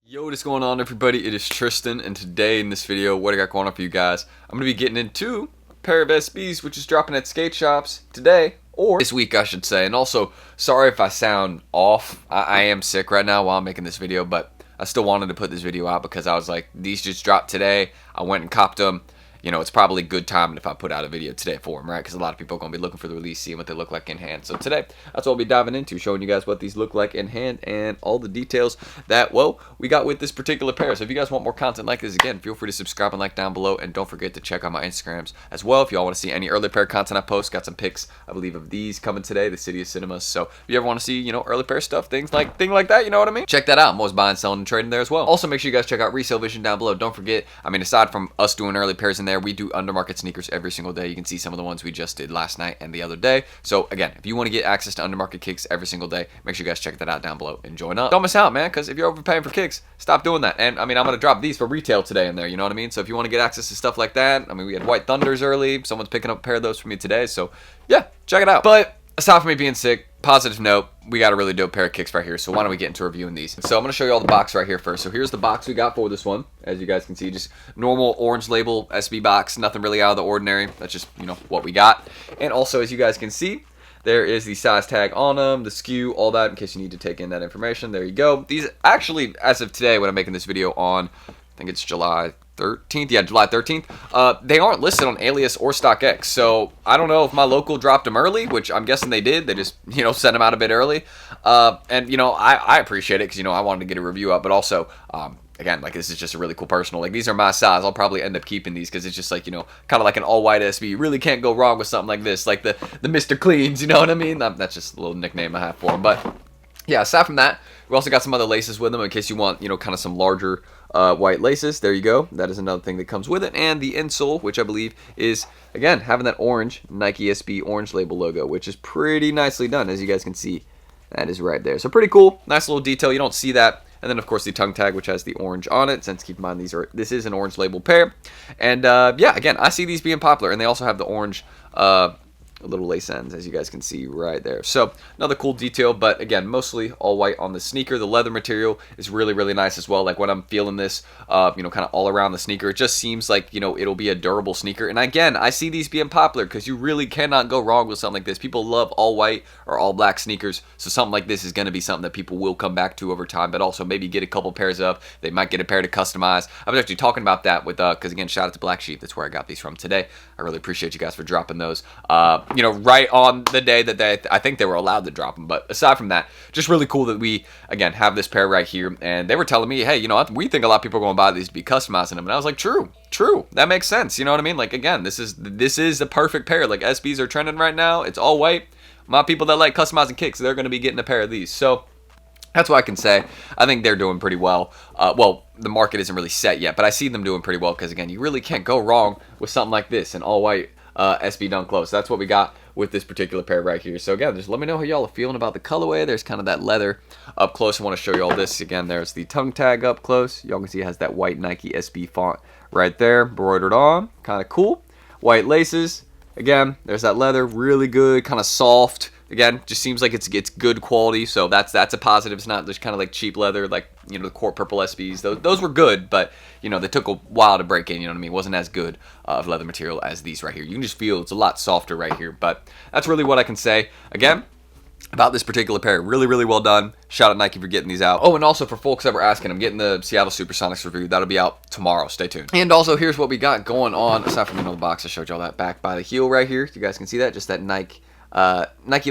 Yo, what's going on, everybody? It is Tristan, and today in this video, what I got going on for you guys, I'm going to be getting into a pair of SBs, which is dropping at skate shops today, or this week, I should say. And also, sorry if I sound off. I am sick right now while I'm making this video, but I still wanted to put this video out because I was like, these just dropped today. I went and copped them. You know, it's probably good time if I put out a video today for them, right? Because a lot of people are going to be looking for the release, seeing what they look like in hand. So today, that's what I'll be diving into, showing you guys what these look like in hand and all the details that, well, we got with this particular pair. So if you guys want more content like this, again, feel free to subscribe and like down below. And don't forget to check out my Instagrams as well. If y'all want to see any early pair content I post, got some pics, I believe, of these coming today, the City of Cinemas. So if you ever want to see, you know, early pair stuff, thing like that, you know what I mean? Check that out. I'm always buying, selling, and trading there as well. Also, make sure you guys check out Resale Vision down below. Don't forget, I mean, aside from us doing early pairs in there, we do undermarket sneakers every single day. You can see some of the ones we just did last night and the other day. So again, if you want to get access to undermarket kicks every single day, make sure you guys check that out down below and join up. Don't miss out, man, because if you're overpaying for kicks, stop doing that. And I mean, I'm going to drop these for retail today in there, you know what I mean? So if you want to get access to stuff like that, I mean, we had White Thunders early. Someone's picking up a pair of those for me today. So yeah, check it out. But aside from me being sick, positive note, we got a really dope pair of kicks right here. So why don't we get into reviewing these? So I'm going to show you all the box right here first. So here's the box we got for this one. As you guys can see, just normal orange label SB box. Nothing really out of the ordinary. That's just, you know, what we got. And also, as you guys can see, there is the size tag on them, the SKU, all that, in case you need to take in that information. There you go. These actually, as of today, when I'm making this video on, I think it's July 13th. Yeah, July 13th. They aren't listed on Alias or StockX, so I don't know if my local dropped them early, which I'm guessing they did. They just, you know, sent them out a bit early. And, you know, I appreciate it because, you know, I wanted to get a review out, but also, again, like, this is just a really cool personal. Like, these are my size. I'll probably end up keeping these because it's just like, you know, kind of like an all-white SB. You really can't go wrong with something like this, like the Mr. Cleans, you know what I mean? That's just a little nickname I have for them. But yeah, aside from that, we also got some other laces with them in case you want, you know, kind of some larger white laces. There you go. That is another thing that comes with it. And the insole, which I believe is, again, having that orange Nike SB orange label logo, which is pretty nicely done, as you guys can see. That is right there. So pretty cool. Nice little detail. You don't see that. And then, of course, the tongue tag, which has the orange on it. Since, keep in mind, this is an orange label pair. And, yeah, again, I see these being popular. And they also have the orange little lace ends, as you guys can see right there. So another cool detail, but again, mostly all white on the sneaker. The leather material is really, really nice as well. Like when I'm feeling this, you know, kind of all around the sneaker, it just seems like, you know, it'll be a durable sneaker. And again, I see these being popular because you really cannot go wrong with something like this. People love all white or all black sneakers, so something like this is going to be something that people will come back to over time, but also maybe get a couple pairs of. They might get a pair to customize. I was actually talking about that with, because again, shout out to Black Sheep. That's where I got these from today. I really appreciate you guys for dropping those. You know, right on the day that I think they were allowed to drop them. But aside from that, just really cool that we, again, have this pair right here. And they were telling me, hey, you know, we think a lot of people are going to buy these to be customizing them. And I was like, true. That makes sense. You know what I mean? Like, again, this is the perfect pair. Like, SBs are trending right now. It's all white. My people that like customizing kicks, they're going to be getting a pair of these. So that's what I can say. I think they're doing pretty well. Well, the market isn't really set yet, but I see them doing pretty well because, again, you really can't go wrong with something like this, an all white SB Dunk Low. So that's what we got with this particular pair right here. So again, just let me know how y'all are feeling about the colorway. There's kind of that leather up close. I want to show you all this. Again, there's the tongue tag up close. Y'all can see it has that white Nike SB font right there, embroidered on. Kind of cool. White laces. Again, there's that leather, really good, kind of soft. Again, just seems like it's good quality, so that's a positive. It's not just kind of like cheap leather, like, you know, the Court Purple SBs. Those were good, but, you know, they took a while to break in, you know what I mean? It wasn't as good of leather material as these right here. You can just feel it's a lot softer right here, but that's really what I can say. Again, about this particular pair, really, really well done. Shout out Nike for getting these out. Oh, and also for folks that were asking, I'm getting the Seattle Supersonics review. That'll be out tomorrow. Stay tuned. And also, here's what we got going on. Aside from, you know, the box, I showed y'all that back by the heel right here. You guys can see that. Just that Nike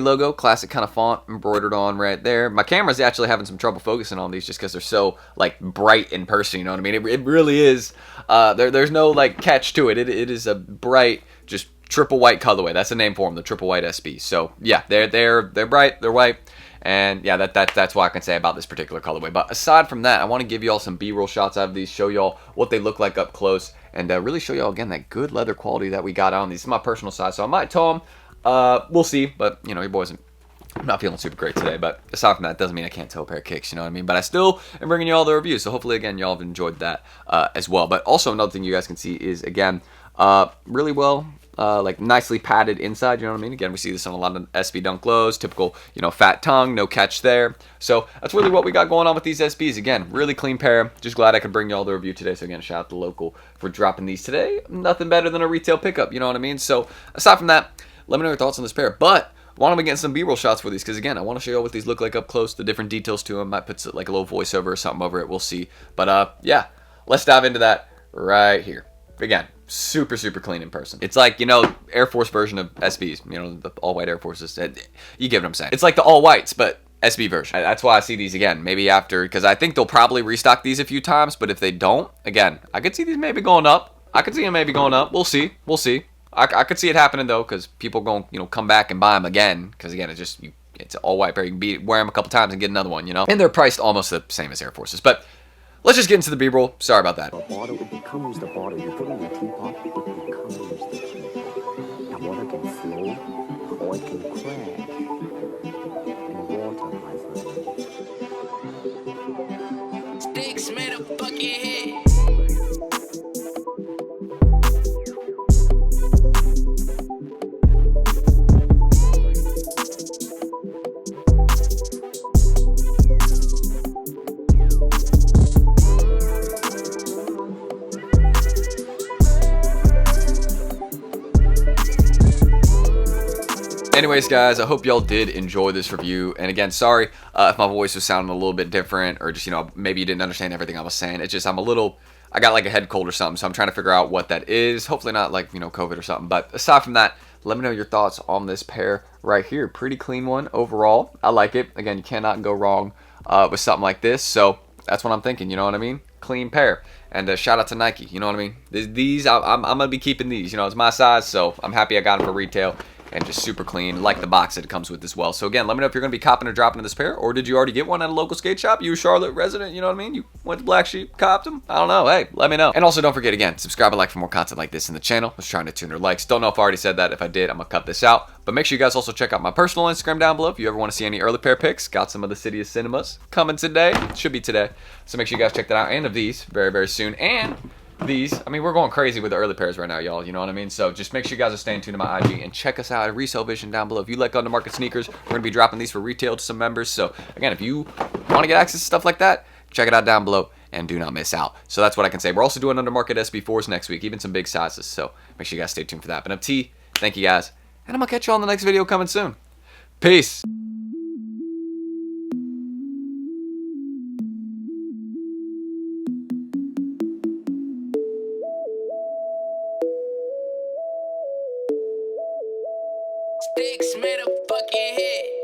logo, classic kind of font embroidered on right there. My camera's actually having some trouble focusing on these just because they're so, like, bright in person, you know what I mean? It really is. There's no, like, catch to it. It is a bright, just triple white colorway. That's the name for them, the triple white SB. So yeah, they're bright, they're white, and yeah, that's what I can say about this particular colorway. But aside from that, I want to give y'all some B-roll shots out of these, show y'all what they look like up close, and really show y'all again that good leather quality that we got on these. This is my personal size, so I might tow them. We'll see, but you know, your boys, I'm not feeling super great today, but aside from that, doesn't mean I can't tow a pair of kicks, you know what I mean? But I still am bringing you all the reviews, so hopefully, again, y'all have enjoyed that as well. But also, another thing you guys can see is, again, really well like nicely padded inside, you know what I mean? Again, we see this on a lot of SB Dunk lows, typical, you know, fat tongue, no catch there. So that's really what we got going on with these SBs. Again, really clean pair. Just glad I could bring y'all the review today. So again, shout out to Local for dropping these today. Nothing better than a retail pickup, you know what I mean? So aside from that, let me know your thoughts on this pair. But why don't we get some B-roll shots for these? Because again, I want to show you what these look like up close, the different details to them. Might put like a little voiceover or something over it. We'll see. But yeah, let's dive into that right here. Again, super clean in person. It's like, you know, Air Force version of SBs, you know, the all-white Air Forces. You get what I'm saying. It's like the all-whites, but SB version. That's why I see these again, maybe after, because I think they'll probably restock these a few times, but if they don't, again, I could see these maybe going up. I could see them maybe going up. We'll see. I could see it happening though, because people going, you know, come back and buy them again, because again, it's an all-white pair. You can wear them a couple times and get another one, you know? And they're priced almost the same as Air Forces, but let's just get into the B-roll. Sorry about that. The bottle, it becomes the bottle. You put it in the teapot, it becomes the teapot. The water can flow, or it can crash. And water, my friend. Sticks made a bucket head. Anyways, guys, I hope y'all did enjoy this review. And again, sorry if my voice was sounding a little bit different, or just, you know, maybe you didn't understand everything I was saying. It's just I got like a head cold or something, so I'm trying to figure out what that is. Hopefully not like, you know, COVID or something. But aside from that, let me know your thoughts on this pair right here. Pretty clean one overall. I like it. Again, you cannot go wrong with something like this. So that's what I'm thinking, you know what I mean? Clean pair. And shout out to Nike, you know what I mean? These I'm going to be keeping these. You know, it's my size, so I'm happy I got them for retail. And just super clean, like the box that it comes with as well. So again, let me know if you're going to be copping or dropping in this pair, or did you already get one at a local skate shop? You a Charlotte resident, you know what I mean? You went to Black Sheep, copped them? I don't know. Hey, let me know. And also don't forget, again, subscribe and like for more content like this in the channel. I was trying to 200 likes. Don't know if I already said that. If I did, I'm going to cut this out. But make sure you guys also check out my personal Instagram down below if you ever want to see any early pair pics. Got some of the City of Cinemas coming today. Should be today. So make sure you guys check that out, and of these very soon. And these, I mean, we're going crazy with the early pairs right now, y'all, you know what I mean? So just make sure you guys are staying tuned to my IG and check us out at Resale Vision down below. If you like undermarket sneakers, we're going to be dropping these for retail to some members. So again, if you want to get access to stuff like that, check it out down below and do not miss out. So that's what I can say. We're also doing undermarket SB4s next week, even some big sizes. So make sure you guys stay tuned for that. But I'm T, thank you guys, and I'm going to catch you all in the next video coming soon. Peace. Sticks made a bucket head.